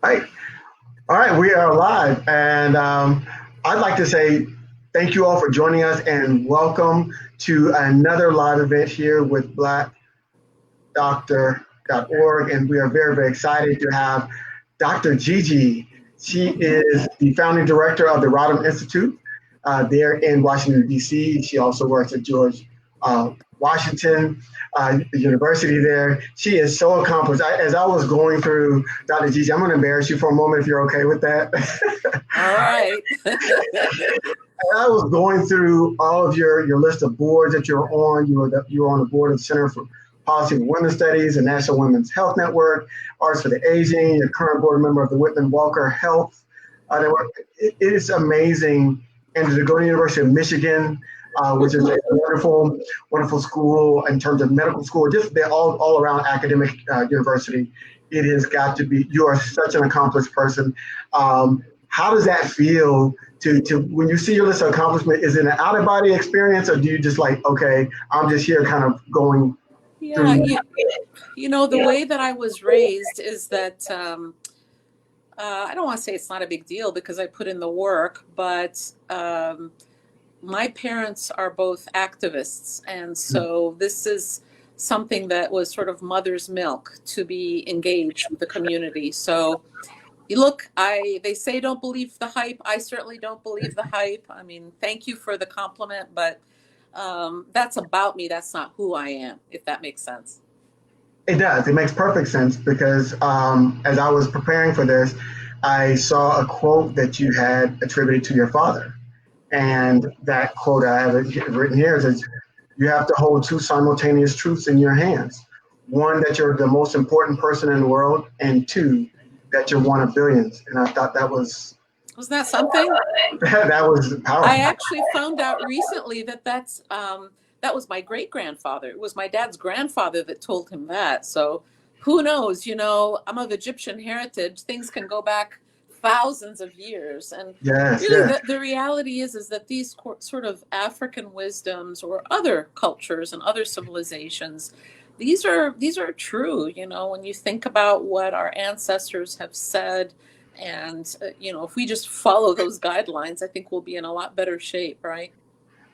Hi. All right, we are live, and I'd like to say thank you all for joining us and welcome to another live event here with BlackDoctor.org. And we are very, very excited to have Dr. Gigi. She is the founding director of the Rodham Institute there in Washington, D.C. She also works at George Washington, the university there. She is so accomplished. As I was going through Dr. Gigi, I'm going to embarrass you for a moment if you're okay with that. All right. I was going through all of your list of boards that you're on. You were on the board of the Center for Policy for Women's Studies and National Women's Health Network, Arts for the Aging. You're current board member of the Whitman Walker Health. It is amazing. And to go to the University of Michigan, which is a wonderful, wonderful school in terms of medical school, just the all around academic university. It has got to be. You are such an accomplished person. How does that feel to when you see your list of accomplishment? Is it an out of body experience, or do you just like, okay, I'm just here, kind of going Yeah, through? the way that I was raised is that I don't want to say it's not a big deal because I put in the work, but my parents are both activists. And so this is something that was sort of mother's milk to be engaged with the community. So you look, they say don't believe the hype. I certainly don't believe the hype. I mean, thank you for the compliment, but that's about me. That's not who I am, if that makes sense. It does. It makes perfect sense because as I was preparing for this, I saw a quote that you had attributed to your father. And that quote I have it written here says, "You have to hold two simultaneous truths in your hands. One, that you're the most important person in the world, and two, that you're one of billions." And I thought that was Wasn't that something? that was I powerful. actually found out recently that that was my great grandfather. It was my dad's grandfather that told him that. So who knows? I'm of Egyptian heritage. Things can go back thousands of years, and Yes, really, yes, the reality is that these sort of African wisdoms or other cultures and other civilizations, these are true. When you think about what our ancestors have said and, if we just follow those guidelines, I think we'll be in a lot better shape, right?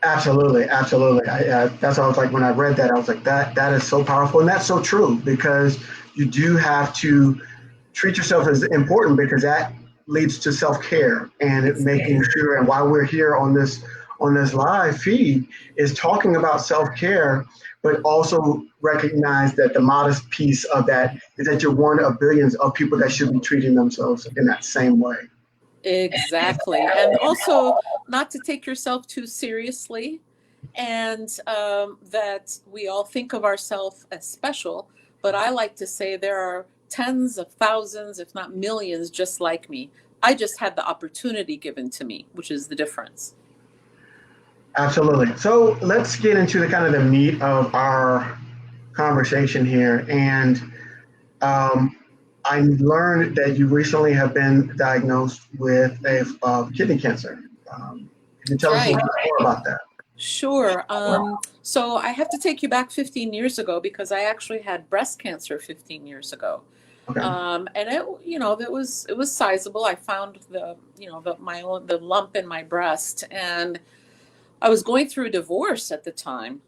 absolutely, absolutely. That's what I was like when I read that. I was like, that is so powerful, and that's so true because you do have to treat yourself as important because that leads to self-care and making sure. And while we're here on this live feed is talking about self-care, but also recognize that the modest piece of that is that you're one of billions of people that should be treating themselves in that same way. Exactly. And also not to take yourself too seriously, and that we all think of ourselves as special. But I like to say there are tens of thousands, if not millions, just like me. I just had the opportunity given to me, which is the difference. Absolutely. So let's get into the kind of the meat of our conversation here. And um, I learned that you recently have been diagnosed with kidney cancer. Can you That's tell us a little right. bit more about that? Sure. So I have to take you back 15 years ago because I actually had breast cancer 15 years ago. Okay. And it was sizable. I found the lump in my breast, and I was going through a divorce at the time.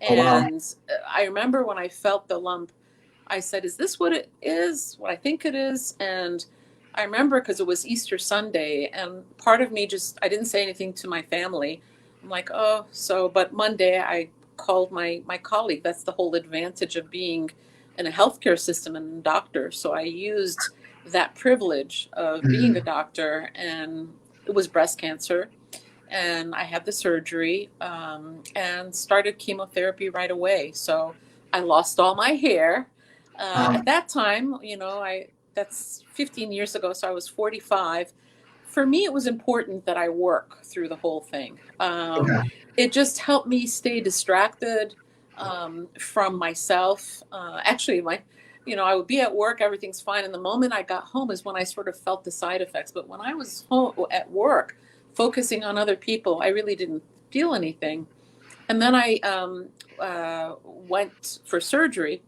Oh, wow. And I remember when I felt the lump, I said, "Is this what it is? What I think it is?" And I remember because it was Easter Sunday, and part of me I didn't say anything to my family. I'm like, oh, so, but Monday I called my colleague. That's the whole advantage of being in a healthcare system and a doctor. So I used that privilege of being a Mhm. doctor, and it was breast cancer. And I had the surgery and started chemotherapy right away. So I lost all my hair. At Um, that time, that's 15 years ago, so I was 45. For me, it was important that I work through the whole thing. okay. It just helped me stay distracted from myself. Actually, I would be at work, everything's fine, and the moment I got home is when I sort of felt the side effects. But when I was home at work, focusing on other people, I really didn't feel anything. And then I went for surgery,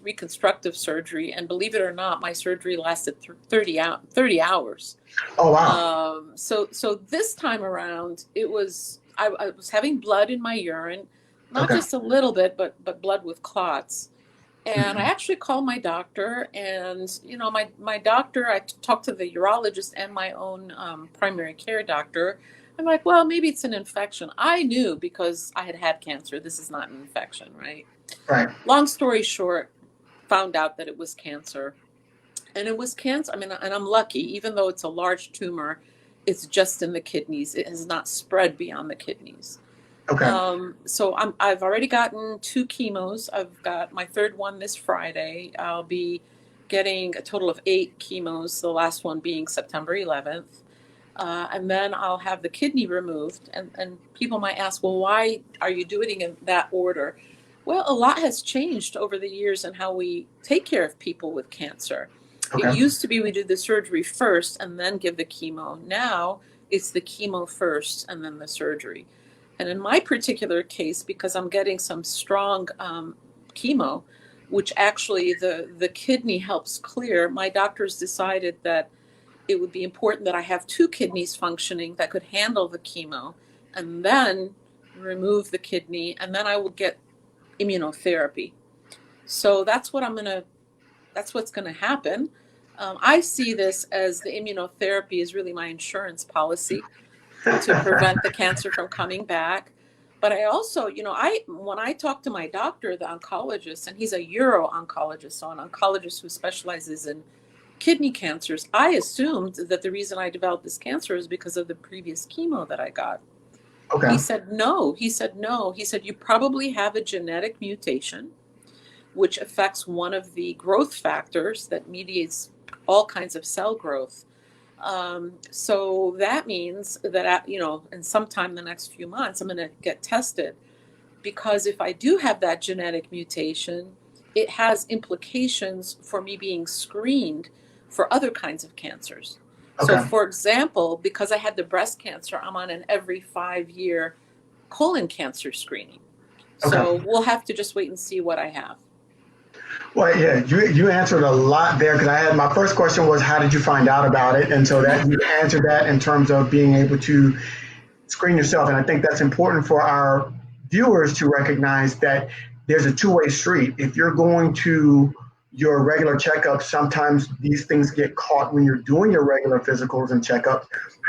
reconstructive surgery, and believe it or not, my surgery lasted 30 hours. Oh, wow. So this time around, I was having blood in my urine, not Okay. just a little bit, but blood with clots. And I Mhm. actually called my doctor, and my doctor, I talked to the urologist and my own primary care doctor. I'm like, well, maybe it's an infection. I knew because I had had cancer. This is not an infection, right? Right. Long story short, found out that it was cancer. And it was cancer. I mean, and I'm lucky, even though it's a large tumor, it's just in the kidneys. It has not spread beyond the kidneys. Okay. So I've already gotten 2 chemos. I've got my third one this Friday. I'll be getting a total of 8 chemos, the last one being September 11th. And then I'll have the kidney removed. And people might ask, well, why are you doing it in that order? Well, a lot has changed over the years in how we take care of people with cancer. It Okay. used to be we do the surgery first and then give the chemo. Now it's the chemo first and then the surgery. And in my particular case, because I'm getting some strong chemo, which actually the kidney helps clear, my doctors decided that it would be important that I have 2 kidneys functioning that could handle the chemo, and then remove the kidney, and then I will get immunotherapy. So that's what's gonna happen. I see this as the immunotherapy is really my insurance policy to prevent the cancer from coming back. But I also, when I talk to my doctor, the oncologist, and he's a uro-oncologist, so an oncologist who specializes in kidney cancers, I assumed that the reason I developed this cancer is because of the previous chemo that I got. Okay. He said no. He said no. He said you probably have a genetic mutation which affects one of the growth factors that mediates all kinds of cell growth. So that means that, in sometime the next few months, I'm going to get tested, because if I do have that genetic mutation, it has implications for me being screened for other kinds of cancers. So, Okay. for example, because I had the breast cancer, I'm on an every 5 year colon cancer screening. Okay. So we'll have to just wait and see what I have. Well, yeah, you answered a lot there because I had my first question was how did you find out about it, and so that you answered that in terms of being able to screen yourself, and I think that's important for our viewers to recognize that there's a two-way street. If you're going to your regular checkups, sometimes these things get caught when you're doing your regular physicals and checkups,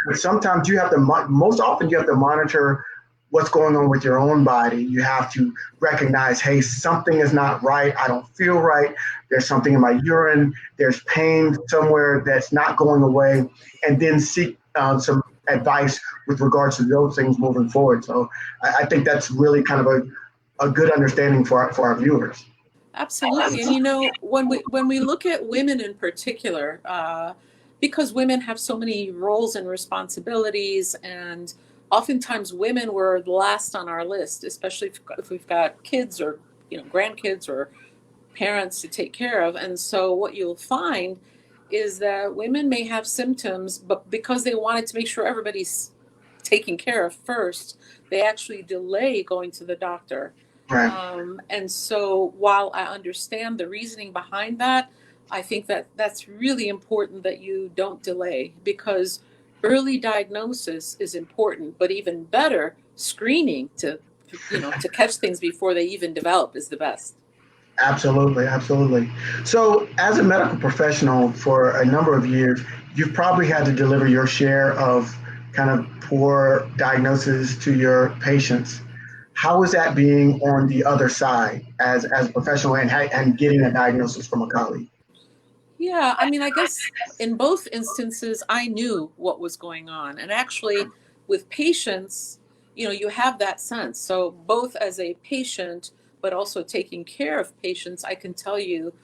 but sometimes you have to most often you have to monitor what's going on with your own body. You have to recognize, hey, something is not right. I don't feel right. There's something in my urine. There's pain somewhere that's not going away, and then seek some advice with regards to those things moving forward. So I think that's really kind of a good understanding for our viewers. Absolutely. And when we look at women in particular, because women have so many roles and responsibilities, and oftentimes women were the last on our list, especially if we've got kids or grandkids or parents to take care of. And so what you'll find is that women may have symptoms, but because they wanted to make sure everybody's taken care of first, they actually delay going to the doctor. Right. And so while I understand the reasoning behind that, I think that that's really important that you don't delay, because early diagnosis is important, but even better, screening to catch things before they even develop is the best. Absolutely, absolutely. So, as a medical professional for a number of years, you've probably had to deliver your share of kind of poor diagnoses to your patients. How is that being on the other side as a professional and getting a diagnosis from a colleague? Yeah, I mean, I guess in both instances, I knew what was going on. And actually, with patients, you have that sense. So, both as a patient, but also taking care of patients, I can tell you,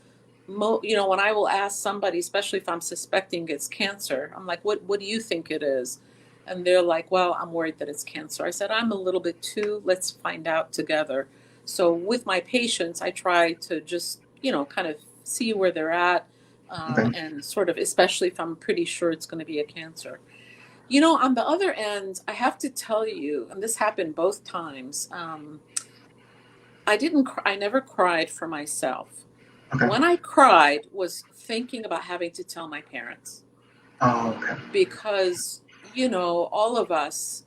when I will ask somebody, especially if I'm suspecting it's cancer, I'm like, what do you think it is? And they're like, well, I'm worried that it's cancer. I said, I'm a little bit too, let's find out together. So with my patients, I try to just, kind of see where they're at, Okay. and sort of, especially if I'm pretty sure it's going to be a cancer. On the other end, I have to tell you, and this happened both times. I never cried for myself. Okay. When I cried was thinking about having to tell my parents, Oh, okay. because, all of us,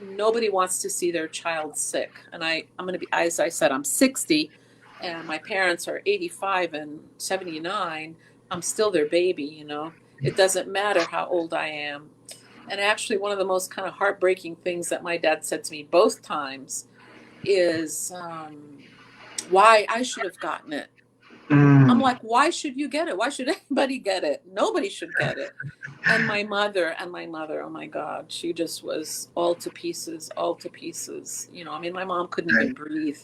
nobody wants to see their child sick. And I'm going to be, as I said, I'm 60 and my parents are 85 and 79. I'm still their baby. It doesn't matter how old I am. And actually, one of the most kind of heartbreaking things that my dad said to me both times is why I should have gotten it. I'm Mm, like, why should you get it? Why should anybody get it? Nobody should get it. And my mother, oh my God, she just was all to pieces, all to pieces. I mean, my mom couldn't right. even breathe,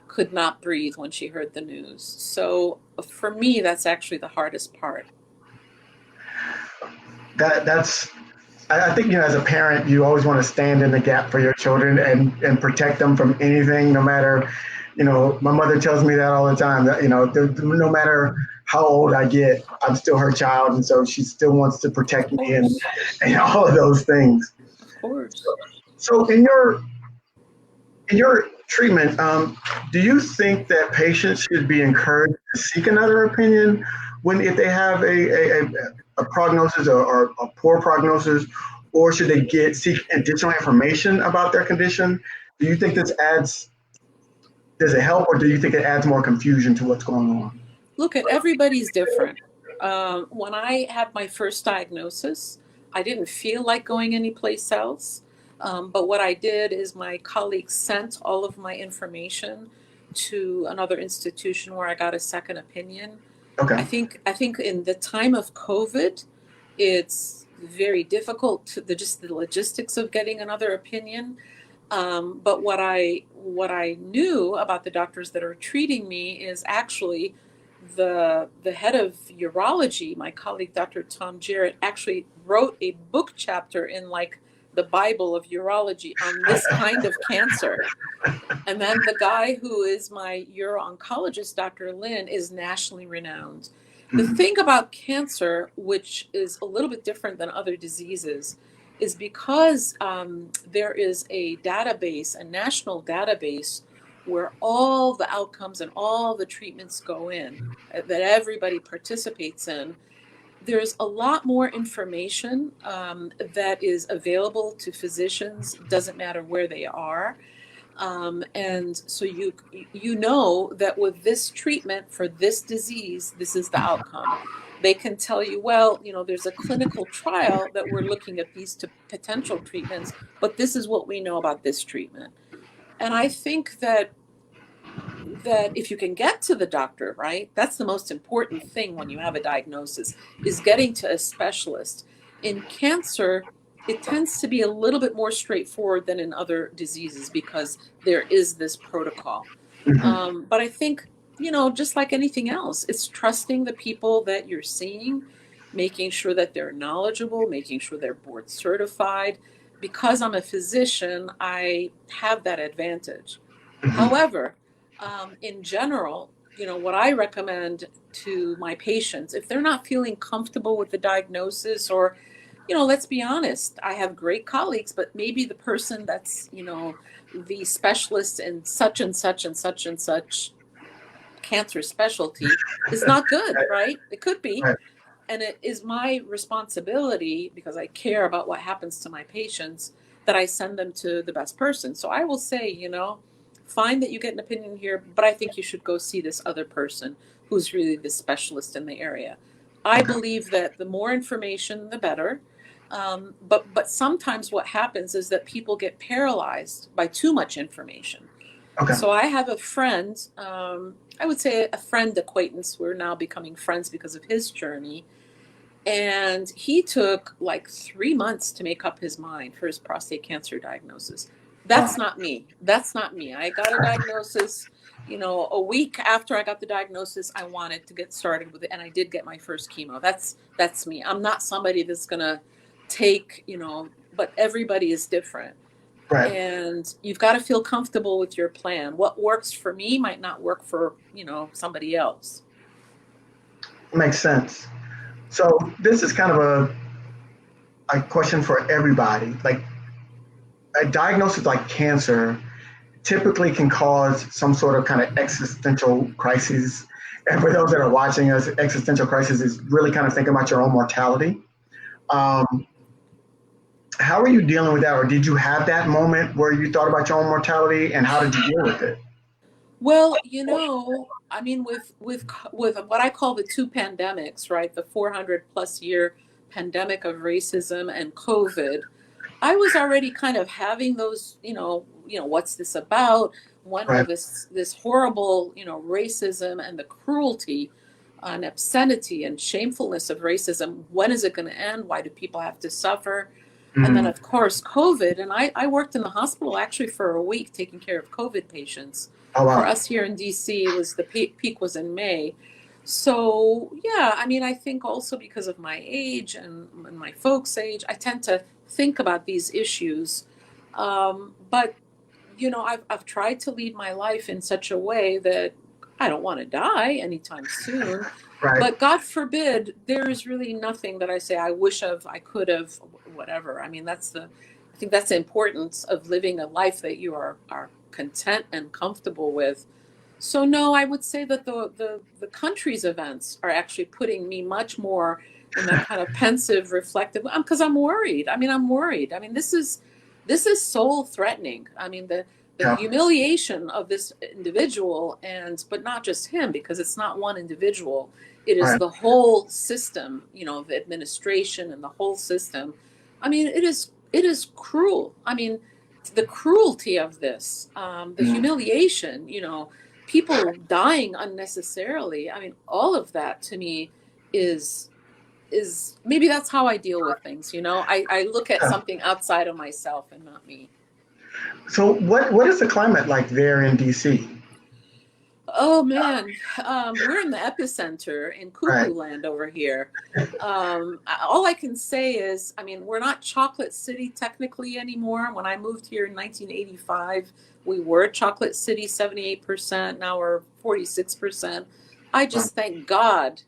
could not breathe when she heard the news. So for me, that's actually the hardest part. That's I think as a parent you always want to stand in the gap for your children and protect them from anything, no matter, my mother tells me that all the time, that no matter how old I get, I'm still her child, and so she still wants to Of protect me and course, and all of those things. of course. So in your treatment, do you think that patients should be encouraged to seek another opinion when if they have a prognosis or a poor prognosis, or should they seek additional information about their condition? Do you think does it help, or do you think it adds more confusion to what's going on? Look, at everybody's different. When I had my first diagnosis, I didn't feel like going anyplace else. But what I did is my colleagues sent all of my information to another institution where I got a second opinion. I Okay. think I think in the time of COVID, it's very difficult just the logistics of getting another opinion. But what I knew about the doctors that are treating me is actually the head of urology, my colleague Dr. Tom Jarrett, actually wrote a book chapter in like the Bible of urology on this kind of cancer. And then the guy who is my uro-oncologist, Dr. Lin, is nationally renowned. The Mhm. thing about cancer, which is a little bit different than other diseases, is because there is a database, a national database, where all the outcomes and all the treatments go in, that everybody participates in. There's a lot more information that is available to physicians, doesn't matter where they are. And so you know that with this treatment for this disease, this is the outcome. They can tell you, well, there's a clinical trial that we're looking at these potential treatments, but this is what we know about this treatment. And I think that if you can get to the doctor, right, that's the most important thing when you have a diagnosis, is getting to a specialist. In cancer, it tends to be a little bit more straightforward than in other diseases because there is this protocol. Mhm. But I think, just like anything else, it's trusting the people that you're seeing, making sure that they're knowledgeable, making sure they're board certified. Because I'm a physician, I have that advantage. Mhm. However, in general, what I recommend to my patients, if they're not feeling comfortable with the diagnosis, or, let's be honest, I have great colleagues, but maybe the person that's, the specialist in such and such and such and such cancer specialty is not good, right? It could be. Right. And it is my responsibility, because I care about what happens to my patients, that I send them to the best person. So I will say, fine that you get an opinion here, but I think you should go see this other person who's really the specialist in the area. I Okay. believe that the more information, the better. But sometimes what happens is that people get paralyzed by too much information. Okay. So I have a friend, I would say a friend acquaintance. We're now becoming friends because of his journey. And he took like 3 months to make up his mind for his prostate cancer diagnosis. That's Wow. not me. That's not me. I got a diagnosis, a week after I got the diagnosis, I wanted to get started with it, and I did get my first chemo. That's me. I'm not somebody that's gonna take, but everybody is different. Right. And you've got to feel comfortable with your plan. What works for me might not work for, somebody else. Makes sense. So this is kind of a question for everybody. Like a diagnosis like cancer typically can cause some sort of kind of existential crises. And for those that are watching us, existential crisis is really kind of thinking about your own mortality. Um, how are you dealing with that, or did you have that moment where you thought about your own mortality, and how did you deal with it? Well, I mean, with what I call the two pandemics, right? The 400 plus year pandemic of racism and COVID, I was already kind of having those, what's this about? When will Right. this horrible, racism and the cruelty and obscenity and shamefulness of racism, when is it going to end? Why do people have to suffer? And then, Mm. of course, COVID. And I worked in the hospital actually for a week taking care of COVID patients. Oh For wow. us here in DC, it was the peak was in May. So, yeah, I mean, I think also because of my age and my folks' age, I tend to think about these issues. But I've tried to lead my life in such a way that I don't want to die anytime soon. Right. But God forbid, there is really nothing that I say I wish I could have, whatever. I mean, I think that's the importance of living a life that you are content and comfortable with. So no, I would say that the country's events are actually putting me much more in that kind of pensive, reflective. Because I'm worried. I mean, I'm worried. I mean, this is soul threatening. I mean, the Yeah. humiliation of this individual, but not just him, because it's not one individual. It is Right. the whole system, the administration and the whole system. I mean, it is cruel. I mean, the cruelty of this, the Mm. humiliation, people dying unnecessarily. I mean, all of that to me is maybe that's how I deal with things. I look at Yeah. something outside of myself and not me. So what is the climate like there in DC? Oh man, we're in the epicenter in cuckoo Right. land over here. All I can say is, I mean, we're not Chocolate City technically anymore. When I moved here in 1985, we were Chocolate City 78%. Now we're 46%. I Wow. just thank God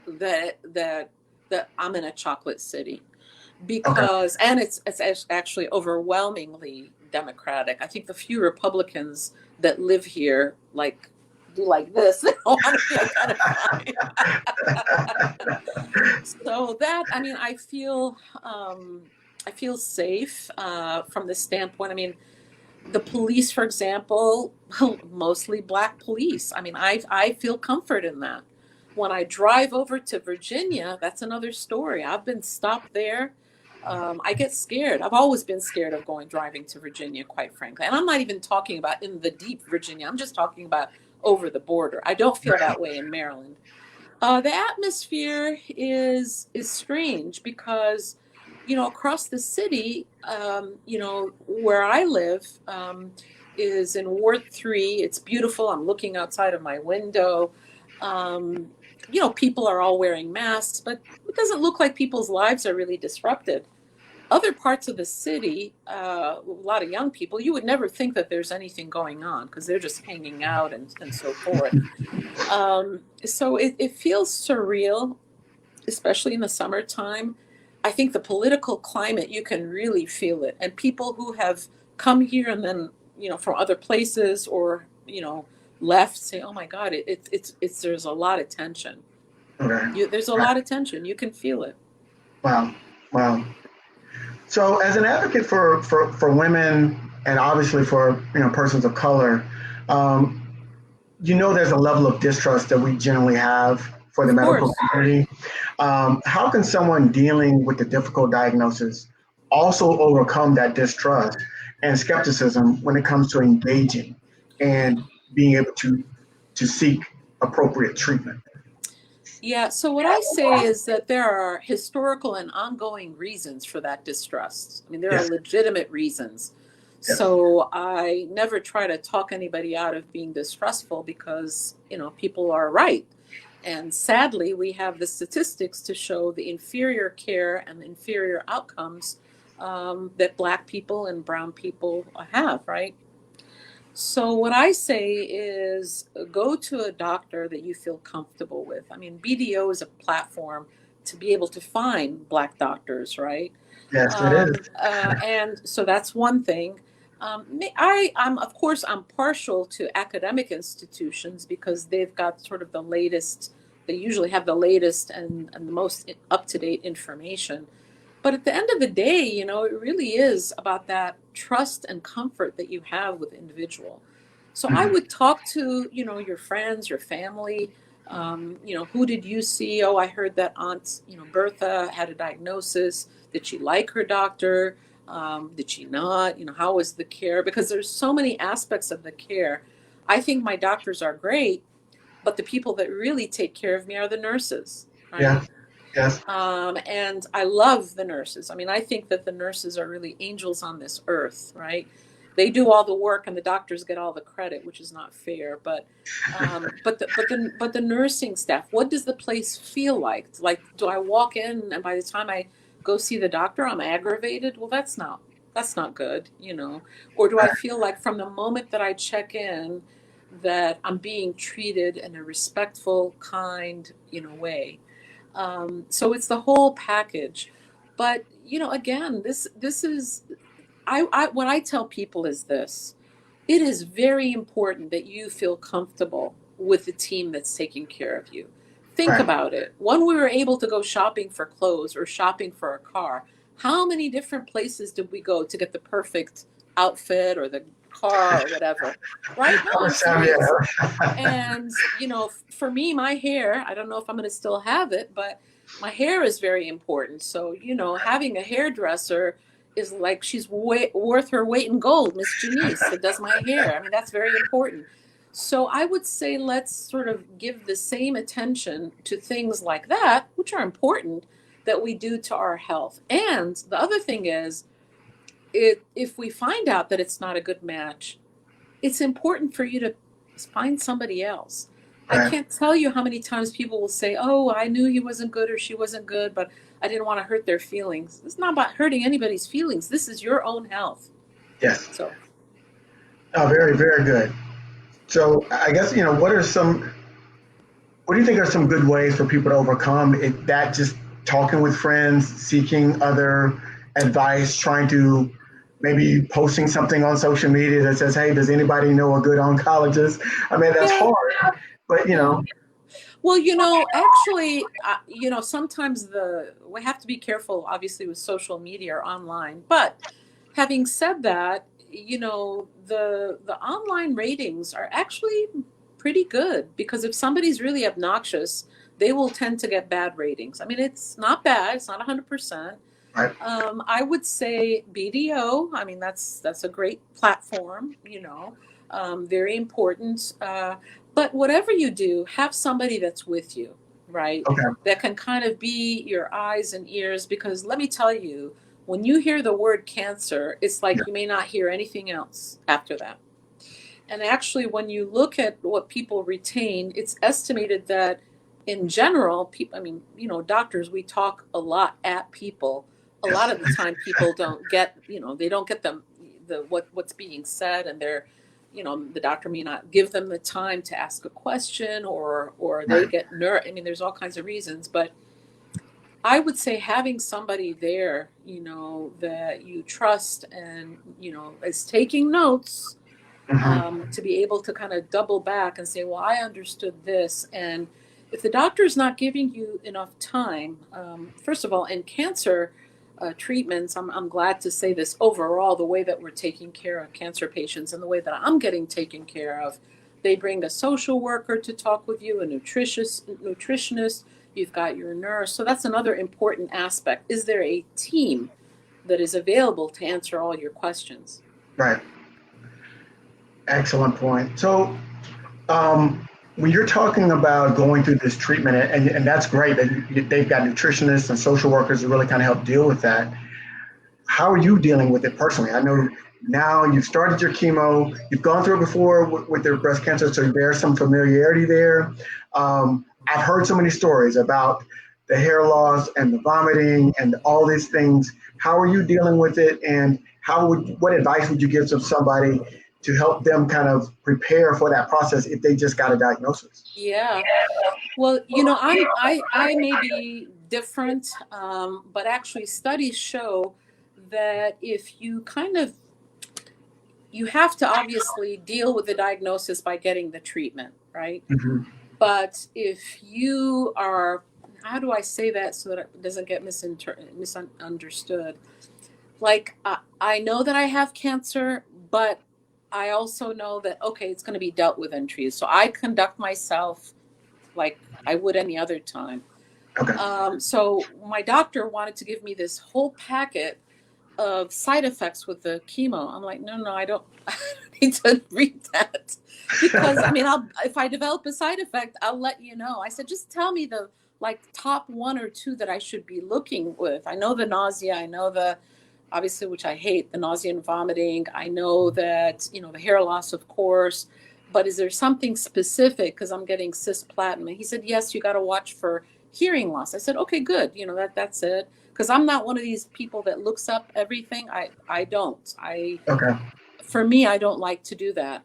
that I'm in a chocolate city, Okay. because and it's actually overwhelmingly Democratic. I think the few Republicans that live here do like this. They don't want to be identified. So that, I mean, I feel safe from the standpoint. I mean, the police, for example, mostly Black police. I mean, I feel comfort in that. When I drive over to Virginia, that's another story. I've been stopped there. I get scared. I've always been scared of driving to Virginia, quite frankly. And I'm not even talking about in the deep Virginia. I'm just talking about over the border. I don't feel that way in Maryland. The atmosphere is strange because, across the city, where I live, is in Ward 3. It's beautiful. I'm looking outside of my window. Um, People are all wearing masks, but it doesn't look like people's lives are really disrupted. Other parts of the city, a lot of young people, you would never think that there's anything going on because they're just hanging out and so forth. So it feels surreal, especially in the summertime. I think the political climate, you can really feel it. And people who have come here and then, from other places or, left say, oh my God, there's a lot of tension. Okay. There's a Right. lot of tension. You can feel it. Wow. Wow. So, as an advocate for women and obviously for persons of color, um, there's a level of distrust that we generally have for the Of medical course. community. How can someone dealing with the difficult diagnosis also overcome that distrust and skepticism when it comes to engaging and being able to seek appropriate treatment? Yeah, so what I say is that there are historical and ongoing reasons for that distrust. I mean, there are Yes. legitimate reasons. Yes. So I never try to talk anybody out of being distrustful because, people are right. And sadly, we have the statistics to show the inferior care and the inferior outcomes that Black people and Brown people have, right? So what I say is go to a doctor that you feel comfortable with. I mean, BDO is a platform to be able to find Black doctors, right? Yes, it is. And so that's one thing. I'm of course I'm partial to academic institutions because they've got sort of the latest. They usually have the latest and the most up to date information. But at the end of the day, it really is about that trust and comfort that you have with the individual. So I Mhm. would talk to, your friends, your family. Who did you see? Oh, I heard that Aunt, Bertha had a diagnosis. Did she like her doctor? Did she not? How was the care? Because there's so many aspects of the care. I think my doctors are great, but the people that really take care of me are the nurses, Yeah. right? Yes. And I love the nurses. I mean, I think that the nurses are really angels on this earth, right? They do all the work, and the doctors get all the credit, which is not fair. But the nursing staff, what does the place feel like? Like, do I walk in, and by the time I go see the doctor, I'm aggravated? Well, that's not good, Or do I feel like from the moment that I check in, that I'm being treated in a respectful, kind, way? So it's the whole package. But again, this is I what I tell people is this: it is very important that you feel comfortable with the team that's taking care of you. Think Right. about it. When we were able to go shopping for clothes or shopping for a car, how many different places did we go to get the perfect outfit or the car or whatever? Right? No, I'm serious. Yeah. And, for me, my hair, I don't know if I'm going to still have it, but my hair is very important. So, having a hairdresser is like she's worth her weight in gold, Miss Janice, that does my hair. I mean, that's very important. So I would say let's sort of give the same attention to things like that, which are important, that we do to our health. And the other thing is, if we find out that it's not a good match, it's important for you to find somebody else. I Right. can't tell you how many times people will say, "Oh, I knew he wasn't good or she wasn't good, but I didn't want to hurt their feelings." It's not about hurting anybody's feelings. This is your own health. Yes. So, Oh, very, very good. So I guess, what do you think are some good ways for people to overcome it, that just talking with friends, seeking other advice, trying to maybe posting something on social media that says, hey, does anybody know a good oncologist? I mean, that's yeah, hard, but yeah. Well, actually, sometimes we have to be careful, obviously, with social media or online. But having said that, the online ratings are actually pretty good because if somebody's really obnoxious, they will tend to get bad ratings. I mean, it's not bad. It's not 100%. right, I would say BDO. I mean, that's a great platform. Very important. But whatever you do, have somebody that's with you, right? okay, That can kind of be your eyes and ears. Because let me tell you, when you hear the word cancer, it's yeah, like you may not hear anything else after that. And actually, when you look at what people retain, it's estimated that in general, people, I mean, doctors, we talk a lot at people. A lot yes, of the time, people don't get, they don't get what's being said, and the doctor may not give them the time to ask a question, or they right, get I mean, there's all kinds of reasons, but I would say having somebody there, that you trust and, is taking notes, hmm, to be able to kind of double back and say, well, I understood this. And if the doctor is not giving you enough time, first of all, in cancer treatments, I'm glad to say this overall, the way that we're taking care of cancer patients and the way that I'm getting taken care of, they bring a social worker to talk with you, a nutritionist, you've got your nurse. So that's another important aspect. Is there a team that is available to answer all your questions? right. Excellent point. So, when you're talking about going through this treatment, and that's great that they've got nutritionists and social workers to really kind of help deal with that. How are you dealing with it personally? I know now you've started your chemo, you've gone through it before with their breast cancer, so there's some familiarity there. I've heard so many stories about the hair loss and the vomiting and all these things. How are you dealing with it, and what advice would you give to somebody to help them kind of prepare for that process if they just got a diagnosis? Yeah. Well, I may be different, but actually studies show that if you kind of you have to obviously deal with the diagnosis by getting the treatment, right? Hmm. But if you are, how do I say that so that it doesn't get misunderstood? Like, I know that I have cancer, but I also know that, okay, it's going to be dealt with in trees. So I conduct myself like I would any other time. Okay. So my doctor wanted to give me this whole packet of side effects with the chemo. I'm like, no, no, I don't, I don't need to read that because I mean, if I develop a side effect, I'll let you know. I said, just tell me the like top one or two that I should be looking with. I know the nausea, I know the obviously, which I hate, the nausea and vomiting. I know that, the hair loss, of course, but is there something specific? Because I'm getting cisplatin. And he said, yes, you got to watch for hearing loss. I said, okay, good. That's it. Because I'm not one of these people that looks up everything. I don't. Okay. For me, I don't like to do that.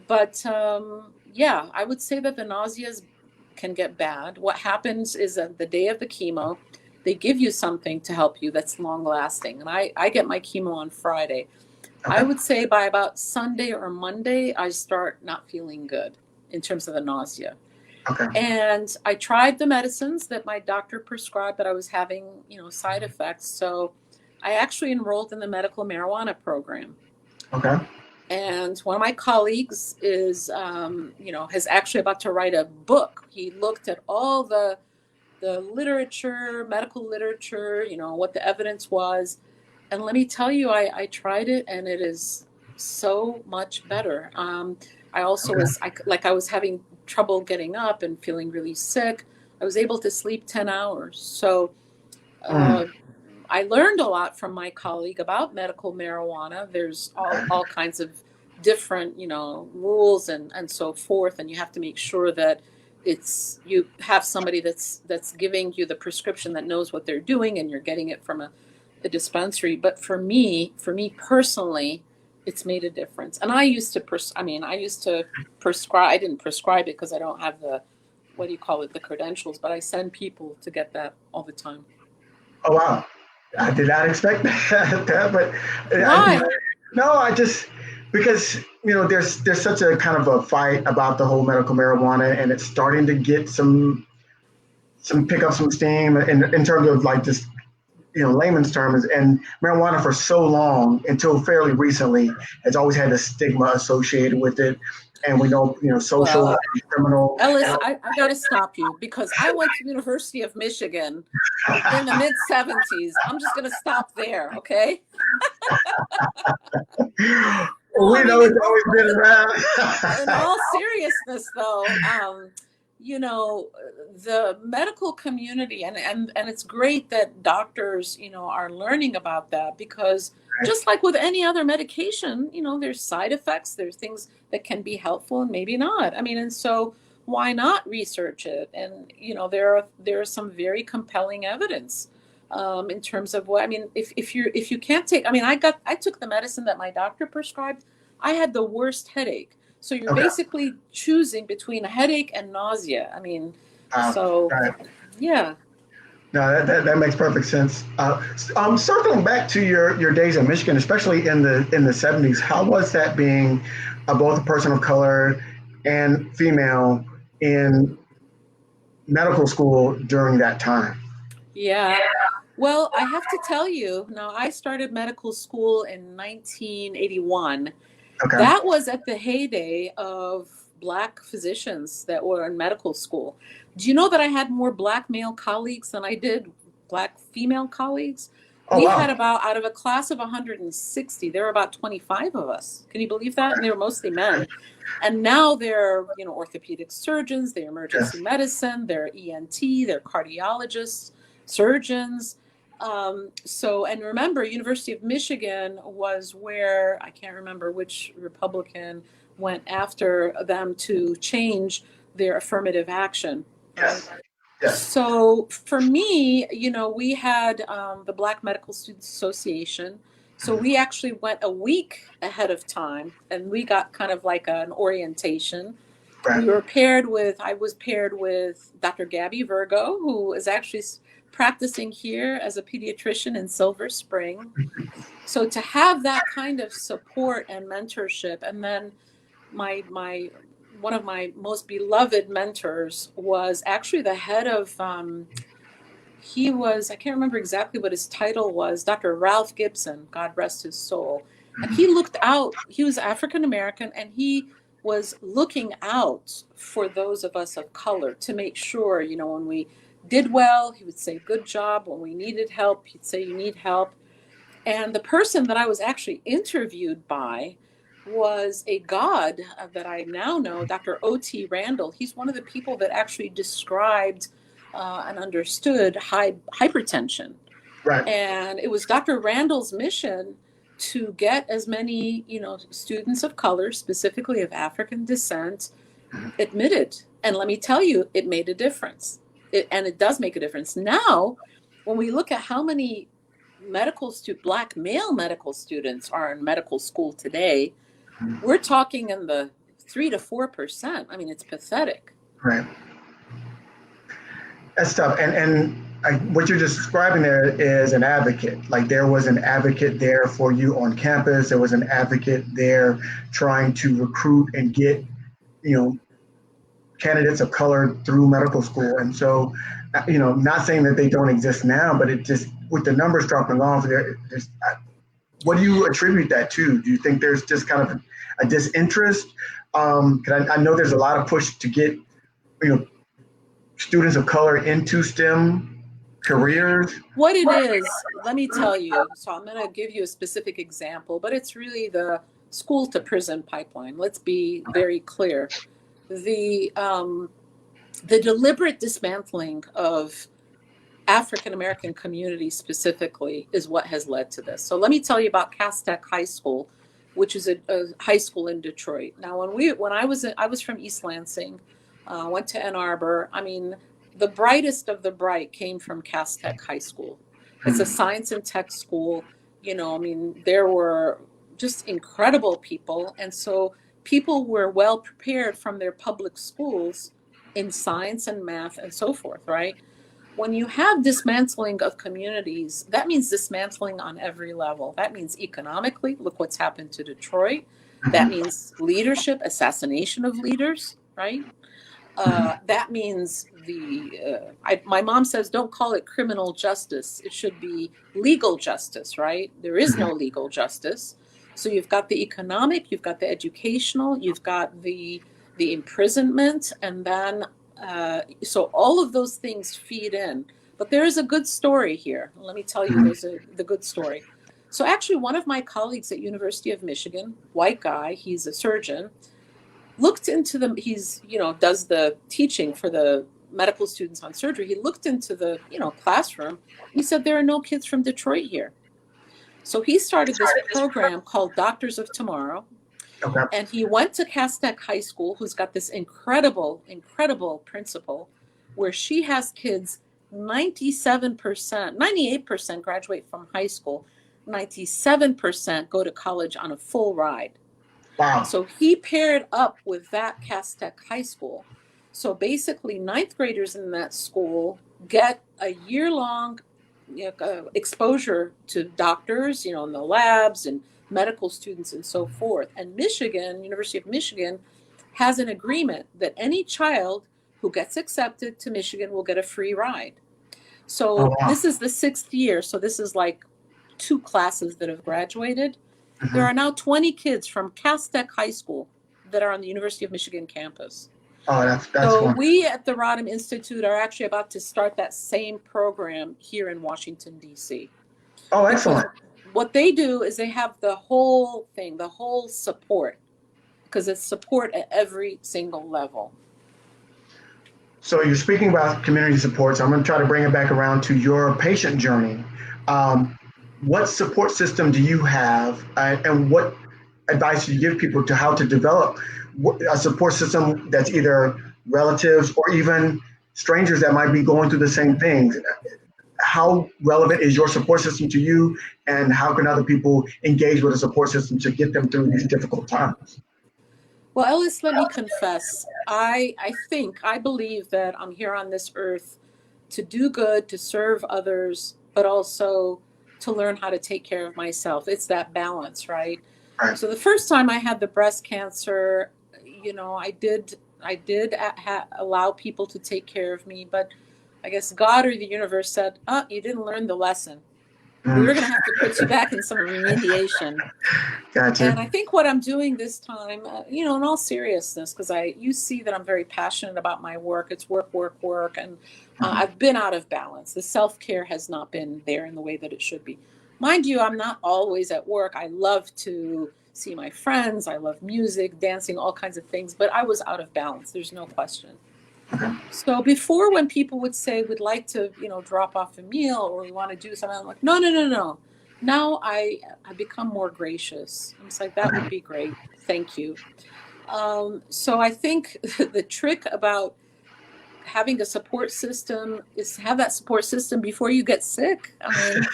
But yeah, I would say that the nausea can get bad. What happens is that the day of the chemo, they give you something to help you that's long lasting. And I get my chemo on Friday. I Okay. would say by about Sunday or Monday, I start not feeling good in terms of the nausea. Okay. And I tried the medicines that my doctor prescribed, but I was having, side effects. So I actually enrolled in the medical marijuana program. Okay. And one of my colleagues is actually about to write a book. He looked at all the literature, medical literature, what the evidence was. And let me tell you, I tried it and it is so much better. I also Okay. I was having trouble getting up and feeling really sick. I was able to sleep 10 hours. So Mm. uh, I learned a lot from my colleague about medical marijuana. There's all kinds of different, rules and so forth. And you have to make sure that you have somebody that's giving you the prescription that knows what they're doing and you're getting it from a dispensary. But for me personally, it's made a difference. And I used to prescribe. I didn't prescribe it because I don't have the, what do you call it, the credentials, but I send people to get that all the time. Oh wow. I did not expect that, but I, Why? no, I just because there's such a kind of a fight about the whole medical marijuana, and it's starting to get some pick up some steam in terms of like just layman's terms. And marijuana for so long until fairly recently has always had a stigma associated with it, and we know social Well, and criminal. Ellis, I got to stop you because I went to University of Michigan in the mid 70s. I'm just going to stop there, okay? No, I We mean, know it's always been around. in all seriousness, though, you know, the medical community, and it's great that doctors, are learning about that because just like with any other medication, there's side effects, there's things that can be helpful and maybe not. I mean, and so why not research it? And there are some very compelling evidence in terms of what I mean. If you can't take, I mean, I took the medicine that my doctor prescribed. I had the worst headache. So you're Okay. basically choosing between a headache and nausea. I mean, All so right. yeah. No, that makes perfect sense. Circling back to your days in Michigan, especially in the 70s, how was that being both a person of color and female in medical school during that time? Yeah. Well, I have to tell you, now I started medical school in 1981. Okay. That was at the heyday of Black physicians that were in medical school. Do you know that I had more Black male colleagues than I did Black female colleagues? Oh We had wow. about, out of a class of 160, there were about 25 of us. Can you believe that? And they were mostly men. And now they're, orthopedic surgeons, they're emergency Yes. medicine, they're ENT, they're cardiologists, surgeons. And remember, University of Michigan was where, I can't remember which Republican went after them to change their affirmative action, right? Yes. Yes. So for me, we had the Black Medical Students Association. So we actually went a week ahead of time and we got kind of like an orientation. Right. I was paired with Dr. Gabby Virgo, who is actually practicing here as a pediatrician in Silver Spring. So to have that kind of support and mentorship, and then my one of my most beloved mentors was actually the head of he was, I can't remember exactly what his title was, Dr. Ralph Gibson, God rest his soul. And he looked out, he was African American, and he was looking out for those of us of color to make sure, you know, when we did well, he would say, good job. When we needed help, he'd say, you need help. And the person that I was actually interviewed by was a god that I now know, Dr. O.T. Randall. He's one of the people that actually described and understood hypertension. Right. And it was Dr. Randall's mission to get as many, you know, students of color, specifically of African descent, admitted. And let me tell you, it made a difference. And it does make a difference. Now, when we look at how many Black male medical students are in medical school today, we're talking in the 3 to 4%. I mean, it's pathetic. Right. That's tough. What you're describing there is an advocate. Like there was an advocate there for you on campus. There was an advocate there trying to recruit and get, you know, candidates of color through medical school. And so, you know, not saying that they don't exist now, but it just, with the numbers dropping off there, what do you attribute that to? Do you think there's just kind of a disinterest? Because I know there's a lot of push to get, you know, students of color into STEM careers. What it is, let me tell you. So I'm going to give you a specific example, but it's really the school to prison pipeline. Let's be very clear. The deliberate dismantling of African American communities specifically is what has led to this. So let me tell you about Castech High School, which is a high school in Detroit. Now, when I was from East Lansing, went to Ann Arbor. I mean, the brightest of the bright came from Castech High School. It's a science and tech school. You know, I mean, there were just incredible people, and so people were well prepared from their public schools in science and math and so forth, right? When you have dismantling of communities, that means dismantling on every level. That means economically, look what's happened to Detroit. That means leadership, assassination of leaders, right? That means my mom says, don't call it criminal justice. It should be legal justice, right? There is no legal justice. So you've got the economic, you've got the educational, you've got the imprisonment, and then so all of those things feed in. But there is a good story here. Let me tell you, there's the good story. So actually, one of my colleagues at University of Michigan, white guy, he's a surgeon, looked into he's, you know, does the teaching for the medical students on surgery. He looked into the, you know, classroom. He said, there are no kids from Detroit here. So he started this program called Doctors of Tomorrow. Okay. And he went to Castech High School, who's got this incredible principal, where she has kids 97%, 98% graduate from high school, 97% go to college on a full ride. Wow. So he paired up with that Castech High School. So basically, ninth graders in that school get a year-long exposure to doctors, you know, in the labs and medical students and so forth. And University of Michigan, has an agreement that any child who gets accepted to Michigan will get a free ride. So This is the 6th year. So this is like 2 classes that have graduated. There are now 20 kids from Castech High School that are on the University of Michigan campus. Oh, that's so wonderful. We at the Rodham Institute are actually about to start that same program here in Washington, D.C. Oh, excellent. Because what they do is they have the whole thing, the whole support, because it's support at every single level. So you're speaking about community support. So I'm going to try to bring it back around to your patient journey. What support system do you have, and what advice do you give people to how to develop a support system that's either relatives or even strangers that might be going through the same things? How relevant is your support system to you, and how can other people engage with a support system to get them through these difficult times? Well, Ellis, let me confess. I believe that I'm here on this earth to do good, to serve others, but also to learn how to take care of myself. It's that balance, right? Right. So the first time I had the breast cancer, allow people to take care of me, but I guess God or the universe said, "Oh, you didn't learn the lesson. Mm, We're going to have to put you back in some remediation." gotcha. And I think what I'm doing this time, in all seriousness, because you see that I'm very passionate about my work. It's work, work, work, and Mhm. I've been out of balance. The self care has not been there in the way that it should be. Mind you, I'm not always at work. I love to see my friends. I love music, dancing, all kinds of things. But I was out of balance. There's no question. Okay. So before, when people would say we'd like to, drop off a meal or we want to do something, I'm like, no, no, no, no. Now I become more gracious. I'm just like, that would Okay. be great. Thank you. So I think the trick about having a support system is to have that support system before you get sick. I mean,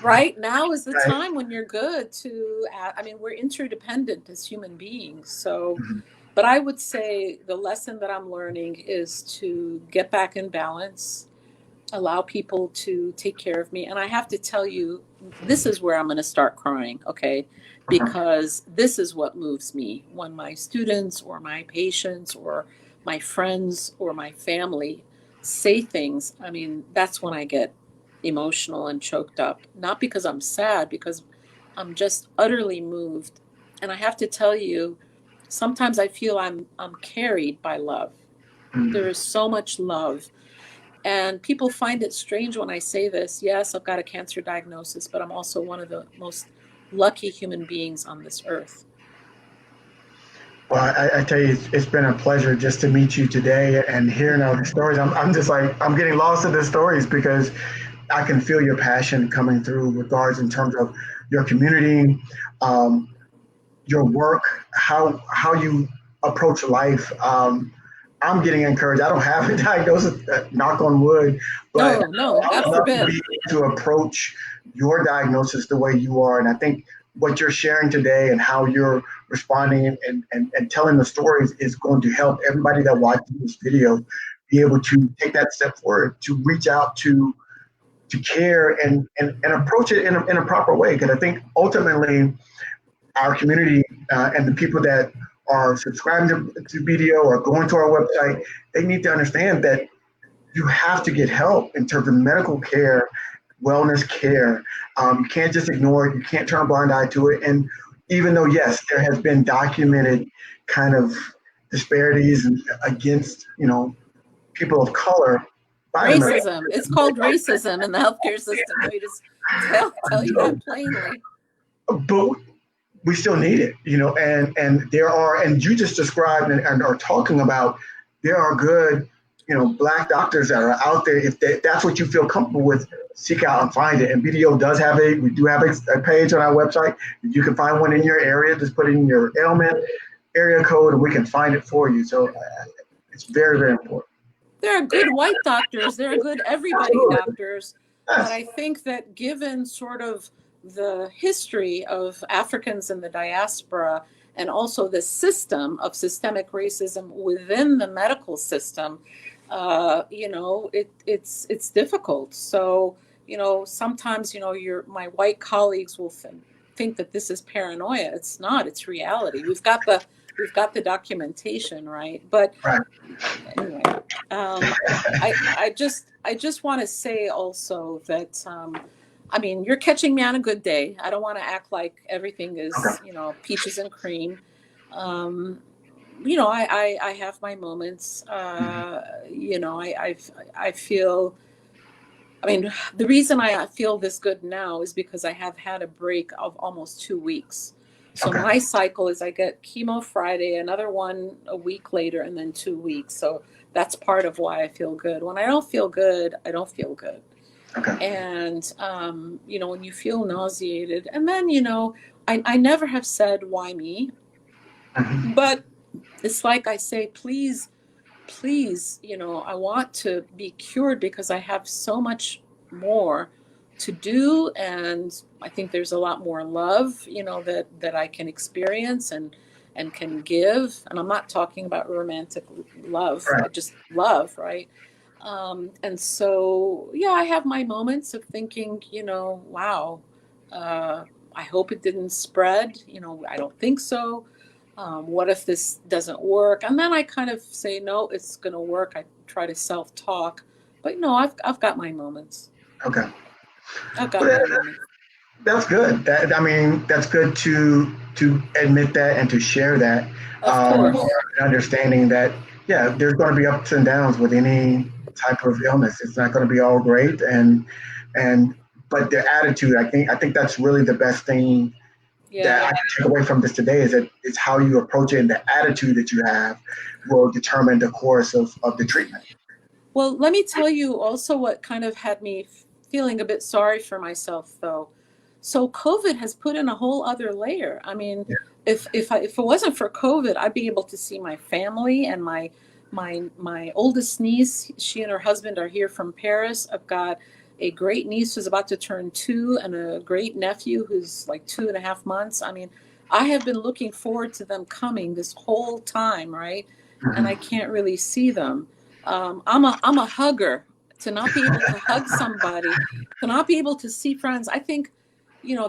right now is the Right. time when you're good to, I mean, we're interdependent as human beings. So, Mhm. but I would say the lesson that I'm learning is to get back in balance, allow people to take care of me. And I have to tell you, this is where I'm going to start crying, okay? Okay. Because this is what moves me when my students or my patients or my friends or my family say things. I mean, that's when I get emotional and choked up. Not because I'm sad, because I'm just utterly moved. And I have to tell you, sometimes I feel I'm carried by love. There Mm. is so much love, and people find it strange when I say this. Yes, I've got a cancer diagnosis, but I'm also one of the most lucky human beings on this earth. Well, I tell you, it's been a pleasure just to meet you today and hearing all the stories. I'm just like, I'm getting lost in the stories because I can feel your passion coming through regards in terms of your community, um, your work, how you approach life. I'm getting encouraged. I don't have a diagnosis, knock on wood, but No, no, I God would love to forbid. be able to approach your diagnosis the way you are. And I think what you're sharing today and how you're responding and telling the stories is going to help everybody that watches this video be able to take that step forward, to reach out to care and approach it in a proper way. Because I think ultimately our community and the people that are subscribing to video or going to our website, they need to understand that you have to get help in terms of medical care, wellness care. You can't just ignore it. You can't turn a blind eye to it. And even though, yes, there has been documented kind of disparities against, people of color by the medical Racism. It's called racism in the healthcare system. Let me just tell you that system, plainly. but we still need it, and there are, and you just described and are talking about, there are good, black doctors that are out there. If that's what you feel comfortable with, seek out and find it. And BDO does have we do have a page on our website. You can find one in your area. Just put in your ailment, area code, and we can find it for you. So it's very, very important. There are good white doctors, there are good everybody Absolutely. doctors, but Yes. I think that given sort of the history of Africans in the diaspora and also the system of systemic racism within the medical system, it's difficult. So, sometimes, my white colleagues will think that this is paranoia. It's not, it's reality. We've got the documentation, right? But Right. anyway, I just want to say also that I mean, you're catching me on a good day. I don't want to act like everything Okay. is peaches and cream. Um, I have my moments. Mhm. I feel. I mean, the reason I feel this good now is because I have had a break of almost 2 weeks. So Okay. my cycle is I get chemo Friday, another one a week later, and then 2 weeks. So that's part of why I feel good. When I don't feel good, I don't feel good. Okay. And, when you feel nauseated, and then, I never have said, why me? Mhm. But it's like I say, please, please, I want to be cured because I have so much more to do. And I think there's a lot more love, that I can experience. and can give, and I'm not talking about romantic love, Right. I just love, right? And so, yeah, I have my moments of thinking, wow, uh, I hope it didn't spread. I don't think so. What if this doesn't work? And then I kind of say, no, it's going to work. I try to self-talk, but no, I've got my moments. Okay. I've got Well, my moments. that's good. I mean, that's good to admit that and to share that, Of course. understanding that yeah, there's going to be ups and downs with any type of illness. It's not going to be all great, and but the attitude, I think that's really the best thing that Yeah. I can take away from this today is that it's how you approach it and the attitude that you have will determine the course of the treatment. Well, let me tell you also what kind of had me feeling a bit sorry for myself, though. So COVID has put in a whole other layer. I mean, Yeah. if it wasn't for COVID, I'd be able to see my family and my oldest niece. She and her husband are here from Paris. I've got a great niece who's about to turn 2, and a great nephew who's like 2.5 months. I mean, I have been looking forward to them coming this whole time, right? And I Mhm. can't really see them. I'm a hugger. To not be able to hug somebody, to not be able to see friends, I think,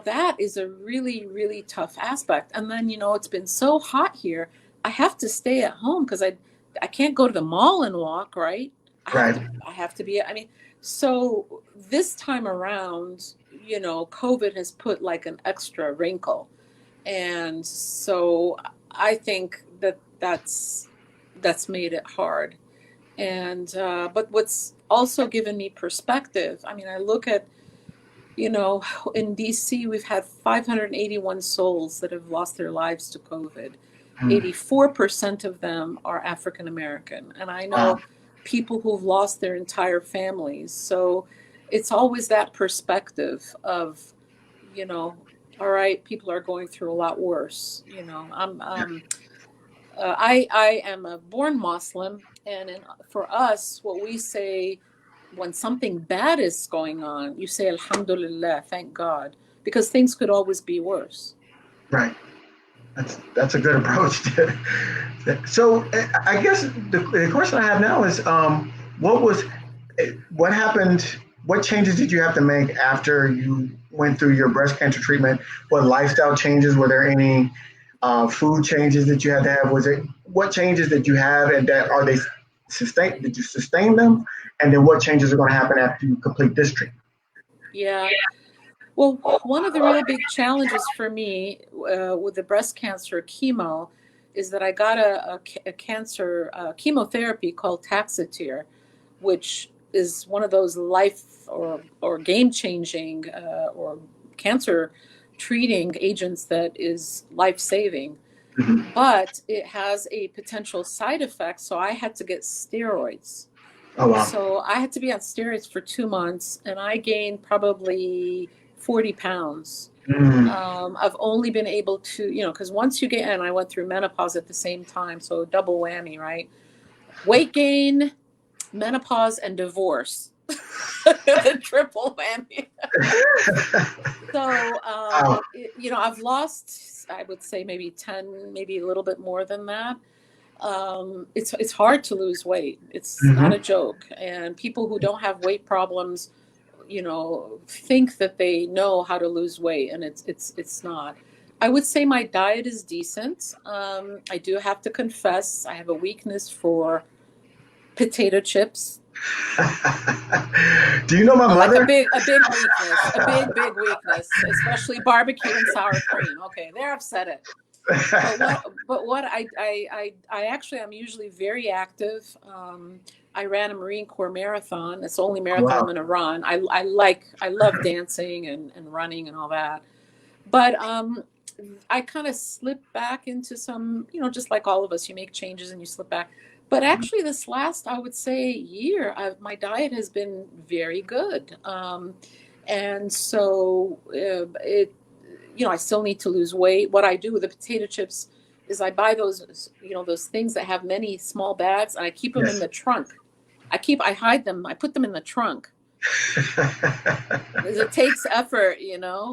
that is a really, really tough aspect. And then, it's been so hot here. I have to stay at home because I can't go to the mall and walk, right? I have Right. to I have to be, I mean, so this time around, COVID has put like an extra wrinkle. And so I think that's made it hard. And but what's also given me perspective, I mean, I look at, you know in DC we've had 581 souls that have lost their lives to COVID. Mm. 84% of them are African American, and I Wow. know people who've lost their entire families. So it's always that perspective of, you know all right, people are going through a lot worse. I am a born Muslim, and for us, what we say when something bad is going on, you say Alhamdulillah, thank God, because things could always be worse. Right. That's a good approach. So I guess the question I have now is, what was what happened? What changes did you have to make after you went through your breast cancer treatment? What lifestyle changes? Were there any food changes that you had to have? Was it what changes did you have, and that are they sustain? Did you sustain them? And then what changes are going to happen after you complete this treatment? Yeah. Well, one of the real big challenges for me with the breast cancer chemo is that I got a cancer chemotherapy called Taxotere, which is one of those life or game changing or cancer treating agents that is life saving. Mhm. But it has a potential side effect, so I had to get steroids. Oh wow. So I had to be on steroids for 2 months, and I gained probably 40 pounds. Mm. I've only been able to, because once you get, and I went through menopause at the same time, so double whammy, right? Weight gain, menopause, and divorce. The triple whammy. So, Wow. I've lost, I would say maybe 10, maybe a little bit more than that. It's hard to lose weight. It's not a Hmm. joke. And people who don't have weight problems, think that they know how to lose weight, and it's not. I would say my diet is decent. I do have to confess I have a weakness for potato chips. Do you know my Like a mother? big weakness, a big weakness, especially barbecue and sour cream. Okay, there I've said it. But what I actually, I'm usually very active. I ran a Marine Corps marathon. It's the only marathon I'm Wow. going to run. I love dancing and running and all that. But I kind of slipped back into some, just like all of us, you make changes and you slip back. But actually, this last, I would say, year, my diet has been very good. And so I still need to lose weight. What I do with the potato chips is I buy those things that have many small bags, and I keep them in Yes. the trunk. I hide them. I put them in the trunk. Because it takes effort,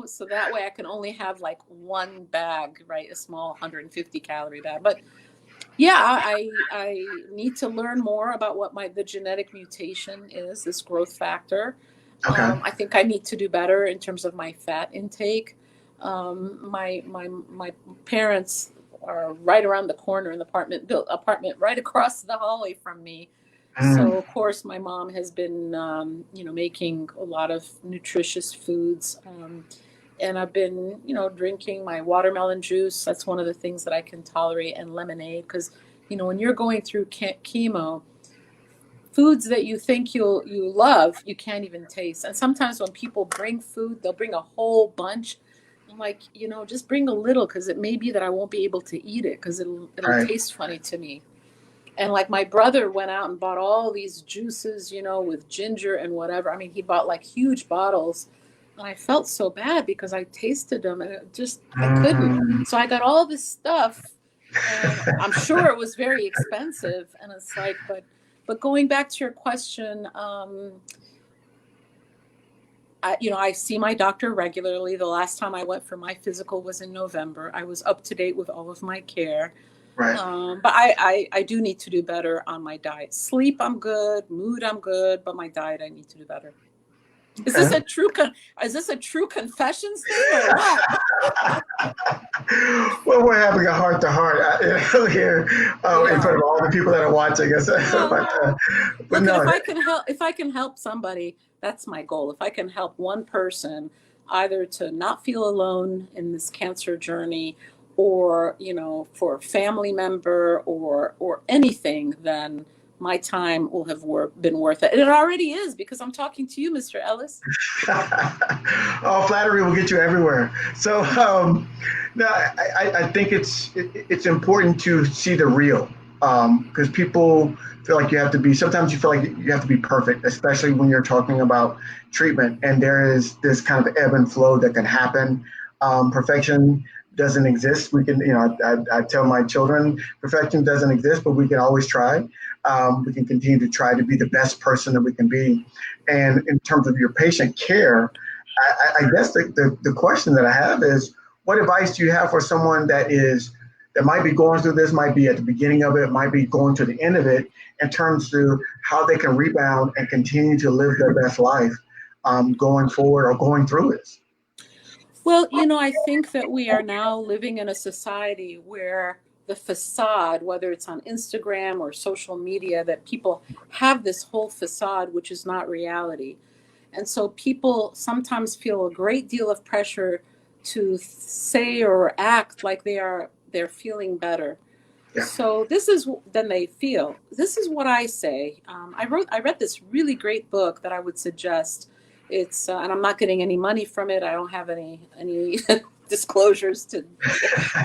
so that way I can only have like one bag, right? A small 150 calorie bag. But yeah, I need to learn more about what the genetic mutation is, this growth factor. Okay. I think I need to do better in terms of my fat intake. My parents are right around the corner in the apartment right across the hallway from me. So Mm, of course my mom has been making a lot of nutritious foods. And I've been, drinking my watermelon juice. That's one of the things that I can tolerate, and lemonade, because, when you're going through chemo, foods that you think you love, you can't even taste. And sometimes when people bring food, they'll bring a whole bunch. I'm like, just bring a little, because it may be that I won't be able to eat it because it'll right. taste funny to me. And like my brother went out and bought all these juices, with ginger and whatever. I mean, he bought like huge bottles. And I felt so bad because I tasted them and I couldn't. Mm. So I got all this stuff, and I'm sure it was very expensive. And it's like, but going back to your question, I see my doctor regularly. The last time I went for my physical was in November. I was up to date with all of my care. Right. But I do need to do better on my diet. Sleep, I'm good. Mood, I'm good. But my diet, I need to do better. Is this Okay. a true is this a true confessions thing or what? Well, we're having a heart to heart here We in front are. of all the people that are watching us. Well, But look at, no, if I can help somebody, that's my goal. If I can help one person either to not feel alone in this cancer journey, or, for a family member, or anything, then my time will have been worth it. And it already is, because I'm talking to you, Mr. Ellis. oh, flattery will get you everywhere. So, no, I think it's important to see the real, because people feel like you have to be. Sometimes you feel like you have to be perfect, especially when you're talking about treatment. And there is this kind of ebb and flow that can happen. Perfection doesn't exist. We can, I tell my children, perfection doesn't exist, but we can always try. We can continue to try to be the best person that we can be. And in terms of your patient care, I guess the question that I have is, what advice do you have for someone that might be going through this, might be at the beginning of it, might be going to the end of it, in terms of how they can rebound and continue to live their best life going forward or going through this? Well, I think that we are now living in a society where the facade, whether it's on Instagram or social media, that people have this whole facade, which is not reality. And so people sometimes feel a great deal of pressure to say or act like they're feeling better. Yeah. So then they feel. This is what I say. I read this really great book that I would suggest. It's and I'm not getting any money from it. I don't have any disclosures to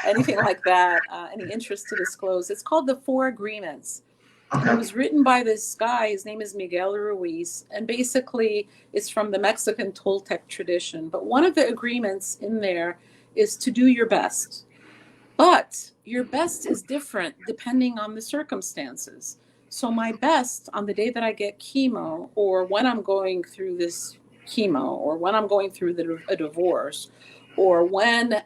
anything like that. Any interest to disclose. It's called The Four Agreements, and it Okay. was written by this guy. His name is Miguel Ruiz, and basically it's from the Mexican Toltec tradition. But one of the agreements in there is to do your best. But your best is different depending on the circumstances. So, my best on the day that I get chemo, or when I'm going through this chemo, or when I'm going through a divorce, or when,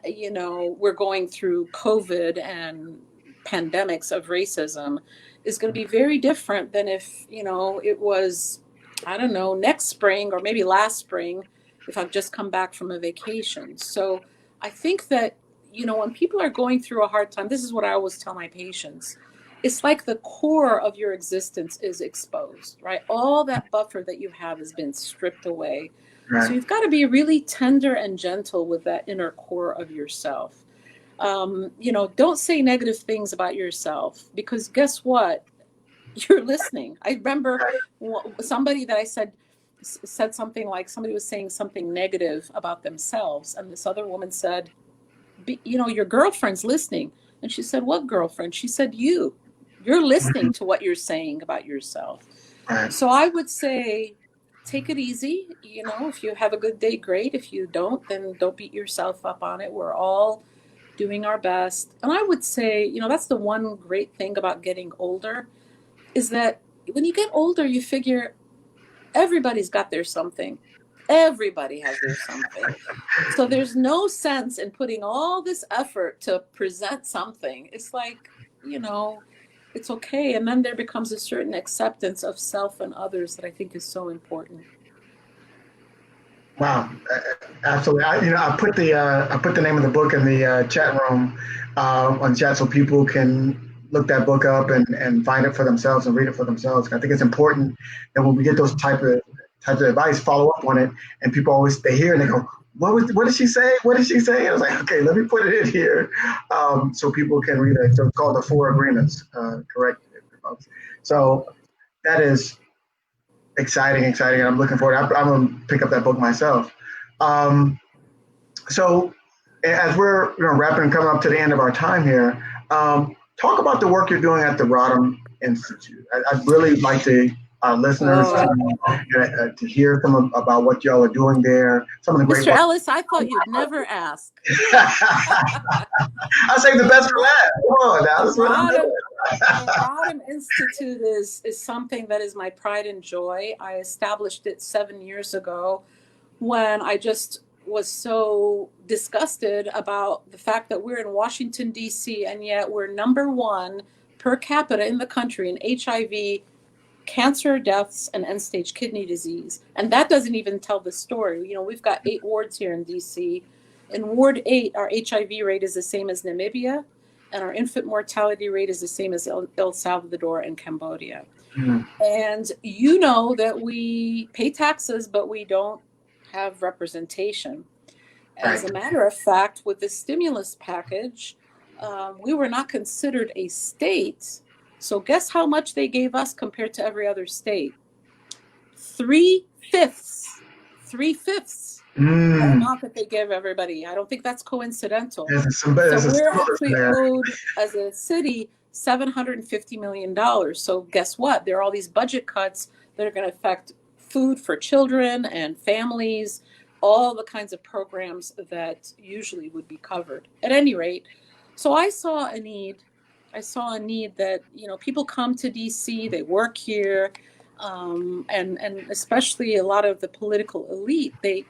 we're going through COVID and pandemics of racism, is going to be very different than if, it was, I don't know, next spring or maybe last spring, if I've just come back from a vacation. So, I think that, when people are going through a hard time, this is what I always tell my patients. It's like the core of your existence is exposed, right? All that buffer that you have has been stripped away. So Right. you've got to be really tender and gentle with that inner core of yourself. Don't say negative things about yourself, because guess what? You're listening. I remember somebody that I said something like, somebody was saying something negative about themselves, and this other woman said, your girlfriend's listening. And she said, what girlfriend? She said, you're listening to what you're saying about yourself. Right. So I would say, take it easy. If you have a good day, great. If you don't, then don't beat yourself up on it. We're all doing our best. And I would say, that's the one great thing about getting older, is that when you get older, you figure, Everybody's got their something. Everybody has their something. So there's no sense in putting all this effort to present something. It's like, you know, it's okay. And then there becomes a certain acceptance of self and others that I think is so important. Wow, absolutely. I put the name of the book in the chat room on chat so people can look that book up and find it for themselves and read it for themselves. I think it's important that when we get those types of advice, follow up on it. And people always they hear and they go, what did she say? What did she say? And I was like, okay, let me put it in here so people can read it. So it's called the Four Agreements. Correct, folks. So that is exciting. I'm looking forward. I'm gonna pick up that book myself. Um, so as we're wrapping and coming up to the end of our time here, talk about the work you're doing at the Rodham Institute. I'd really like to listeners to hear some about what y'all are doing there. Some of the great Mr. Ellis, I thought you'd never ask. I say the best for last. Come on now. That's what I'm doing. The Rodham Institute is something that is my pride and joy. I established it 7 years ago when I just was so disgusted about the fact that we're in Washington, D.C., and yet we're number one per capita in the country in HIV, cancer deaths, and end-stage kidney disease. And that doesn't even tell the story. You know, we've got 8 wards here in D.C. In Ward 8, our HIV rate is the same as Namibia, and our infant mortality rate is the same as El Salvador and Cambodia. Mm. And you know that we pay taxes, but we don't have representation. As a matter of fact, with the stimulus package, we were not considered a state. So guess how much they gave us compared to every other state? 3/5. 3/5. The amount that they give everybody. I don't think that's coincidental. So we're actually owed as a city $750 million. So guess what? There are all these budget cuts that are going to affect food for children and families, all the kinds of programs that usually would be covered. At any rate, so I saw a need that, you know, people come to DC, they work here, and especially a lot of the political elite, they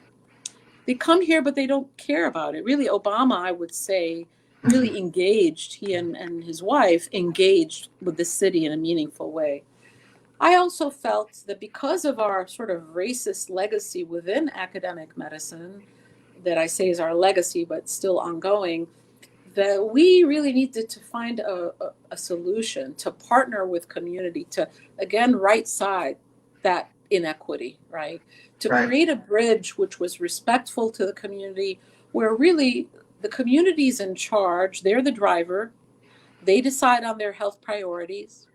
come here, but they don't care about it. Really, Obama, I would say, really engaged, he and his wife engaged with the city in a meaningful way. I also felt that because of our sort of racist legacy within academic medicine, that I say is our legacy, but still ongoing, that we really needed to find a solution, to partner with community, to, again, right side that inequity, right? To create a bridge which was respectful to the community, where really the community's in charge, they're the driver, they decide on their health priorities.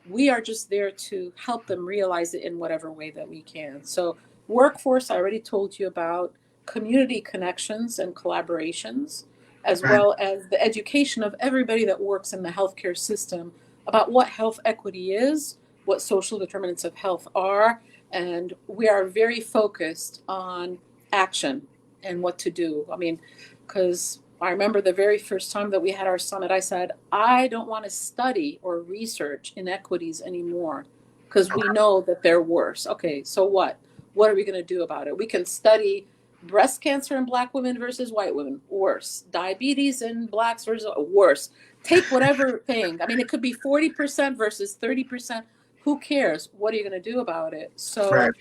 We are just there to help them realize it in whatever way that we can. So workforce, I already told you about, community connections and collaborations, as well as the education of everybody that works in the healthcare system about what health equity is, what social determinants of health are, and we are very focused on action and what to do. I mean, because I remember the very first time that we had our summit, I said, I don't want to study or research inequities anymore because we know that they're worse. Okay, so what? What are we going to do about it? We can study breast cancer in Black women versus white women, worse. Diabetes in Blacks versus worse. Take whatever thing. I mean, it could be 40% versus 30%. Who cares? What are you going to do about it? So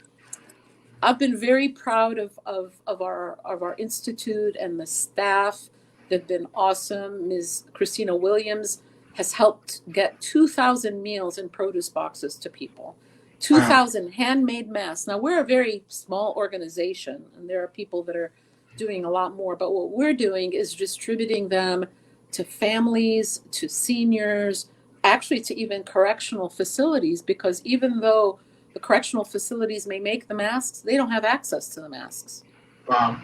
I've been very proud of our institute and the staff. They've been awesome. Ms. Christina Williams has helped get 2,000 meals in produce boxes to people, 2,000 handmade masks. Now, we're a very small organization, and there are people that are doing a lot more. But what we're doing is distributing them to families, to seniors, actually to even correctional facilities, because even though the correctional facilities may make the masks, they don't have access to the masks. Wow.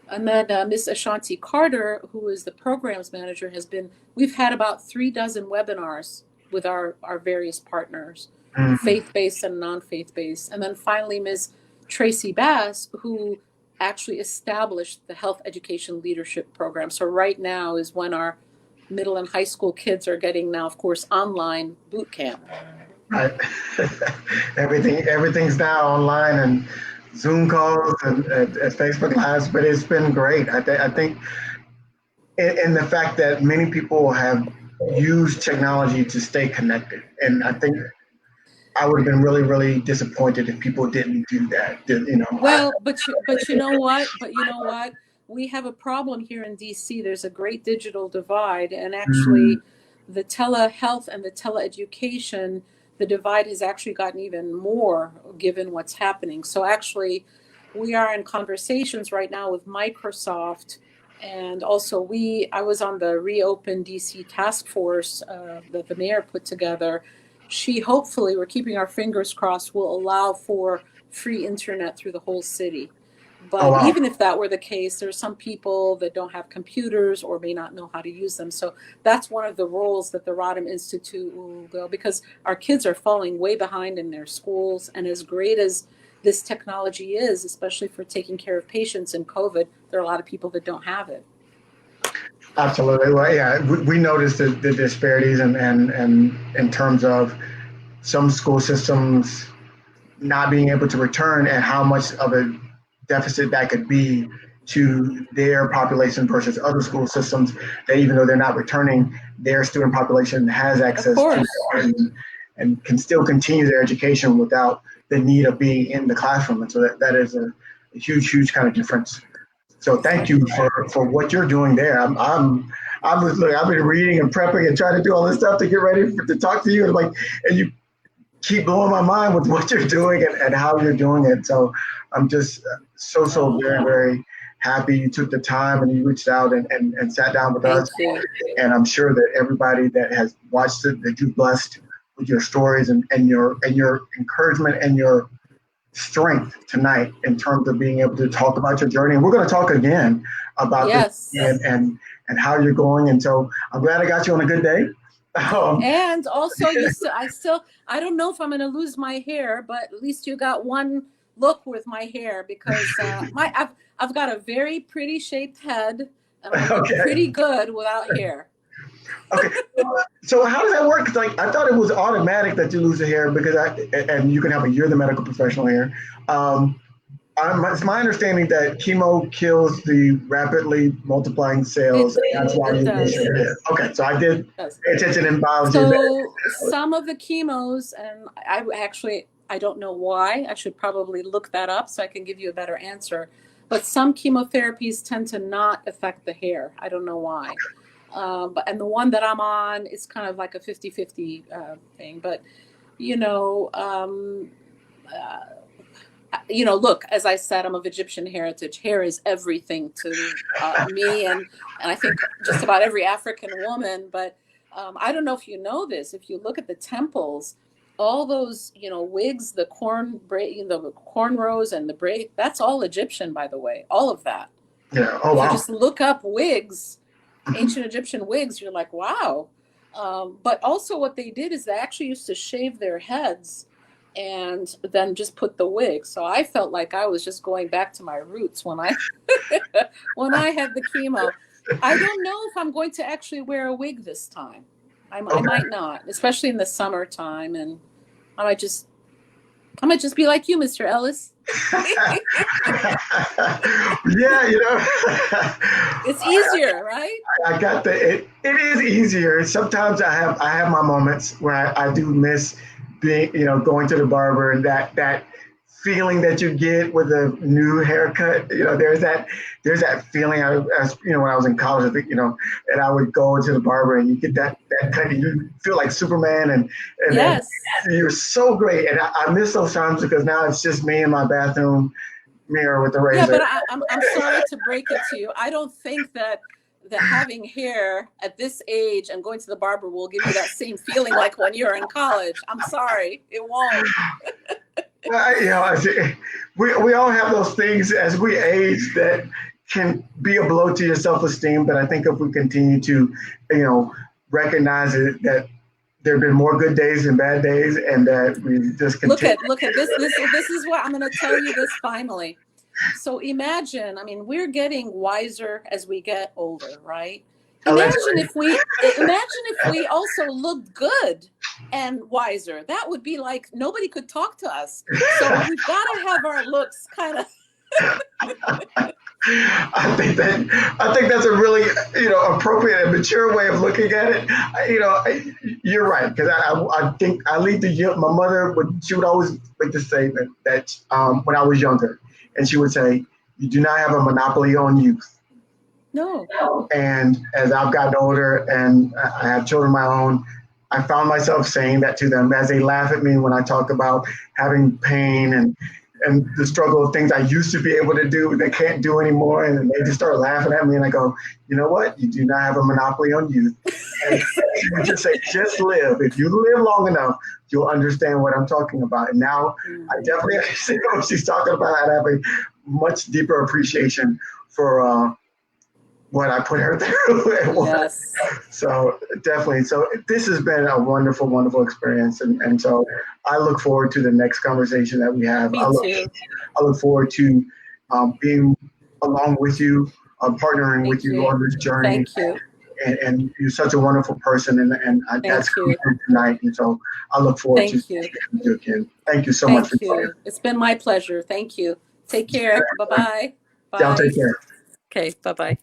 And then Ms. Ashanti Carter, who is the programs manager, we've had about 36 webinars with our various partners, faith-based and non-faith-based. And then finally, Ms. Tracy Bass, who actually established the Health Education Leadership Program. So right now is when our middle and high school kids are getting now, of course, online boot camp. Right. Everything's now online and Zoom calls and Facebook Lives, but it's been great. I think, and the fact that many people have used technology to stay connected, and I think I would have been really, really disappointed if people didn't do that. Well, but you know what? We have a problem here in DC. There's a great digital divide, and Mm, actually, the telehealth and the teleeducation, the divide has actually gotten even more given what's happening. So actually, we are in conversations right now with Microsoft, and also I was on the Reopen DC task force that the mayor put together. She hopefully, we're keeping our fingers crossed, will allow for free internet through the whole city. oh But wow. even if that were the case, there are some people that don't have computers or may not know how to use them. So that's one of the roles that the Rodham Institute will go, because our kids are falling way behind in their schools. And as great as this technology is, especially for taking care of patients in COVID, there are a lot of people that don't have it. Absolutely. Well, yeah, we noticed the disparities and in terms of some school systems not being able to return and how much of a deficit that could be to their population versus other school systems that even though they're not returning, their student population has Of access to course. and can still continue their education without the need of being in the classroom. And so that is a huge, huge kind of difference. So thank you for what you're doing there. I've been reading and prepping and trying to do all this stuff to get ready to talk to you, and and you keep blowing my mind with what you're doing and how you're doing it. So I'm just so very, very happy you took the time and you reached out and sat down with us. Thank you. And I'm sure that everybody that has watched it, that you blessed with your stories and your encouragement and your strength tonight in terms of being able to talk about your journey. And we're going to talk again about this Yes. and how you're going. And so I'm glad I got you on a good day. Um, And also, I don't know if I'm going to lose my hair, but at least you got one look with my hair, because I've got a very pretty shaped head, and I look okay. pretty good without hair. Okay. So how does that work? 'Cause, like I thought it was automatic that you lose the hair because and you can have a you're the medical professional here. Um, it's my understanding that chemo kills the rapidly multiplying cells. And that's why It you lose does. your hair. Okay, so I did Does. pay attention in biology. So some of the chemos, and I don't know why. I should probably look that up so I can give you a better answer. But some chemotherapies tend to not affect the hair. I don't know why. And the one that I'm on is kind of like a 50-50 thing. But, you know, um, uh, look, as I said, I'm of Egyptian heritage. Hair is everything to me, and I think just about every African woman. But I don't know if you know this. If you look at the temples, all those wigs, the the cornrows and the braid, that's all Egyptian, by the way. All of that. Yeah. Oh If you wow. just look up wigs, ancient Egyptian wigs, you're like, wow. But also, what they did is they actually used to shave their heads and then just put the wig. So I felt like I was just going back to my roots when I when I had the chemo. I don't know if I'm going to actually wear a wig this time. I Okay. might not, especially in the summertime, and I might just I might just be like you, Mr. Ellis. Yeah, It's easier, right? I got it is easier. Sometimes I have my moments where I do miss being, going to the barber and that feeling that you get with a new haircut. There's that feeling when I was in college, I think, and I would go into the barber and you get that kind of, you feel like Superman and Yes. you're so great. And I miss those times because now it's just me in my bathroom mirror with the Yeah, razor. but I'm sorry to break it to you. I don't think that having hair at this age and going to the barber will give you that same feeling like when you're in college. I'm sorry, it won't. Well, we all have those things as we age that can be a blow to your self-esteem. But I think if we continue to, recognize it, that there have been more good days than bad days, and that we just continue. Look at this. This is what I'm going to tell you this finally. So imagine, I mean, we're getting wiser as we get older, right? Allegedly. Imagine if we also looked good. and wiser. That would be like nobody could talk to us. So we've got to have our looks kind of. I think that's a really appropriate and mature way of looking at it. You're right, because I think I lead the my mother she would always like to say that when I was younger, and she would say, "You do not have a monopoly on youth." No. And as I've gotten older and I have children of my own, I found myself saying that to them as they laugh at me when I talk about having pain and the struggle of things I used to be able to do, they can't do anymore. And they just start laughing at me. And I go, you know what? You do not have a monopoly on youth. And she would just say, just live. If you live long enough, you'll understand what I'm talking about. And now I definitely understand what she's talking about. I have a much deeper appreciation for what I put her through. Yes. So definitely. So this has been a wonderful, wonderful experience. And so I look forward to the next conversation that we have. Me too. I look forward to being along with you, partnering with you on this journey. Thank you. And you're such a wonderful person, and that's coming tonight. And so I look forward to speaking with you again. Thank you so much for joining. It's been my pleasure. Thank you. Take care. Bye-bye. Bye. Y'all take care. Okay. Bye-bye.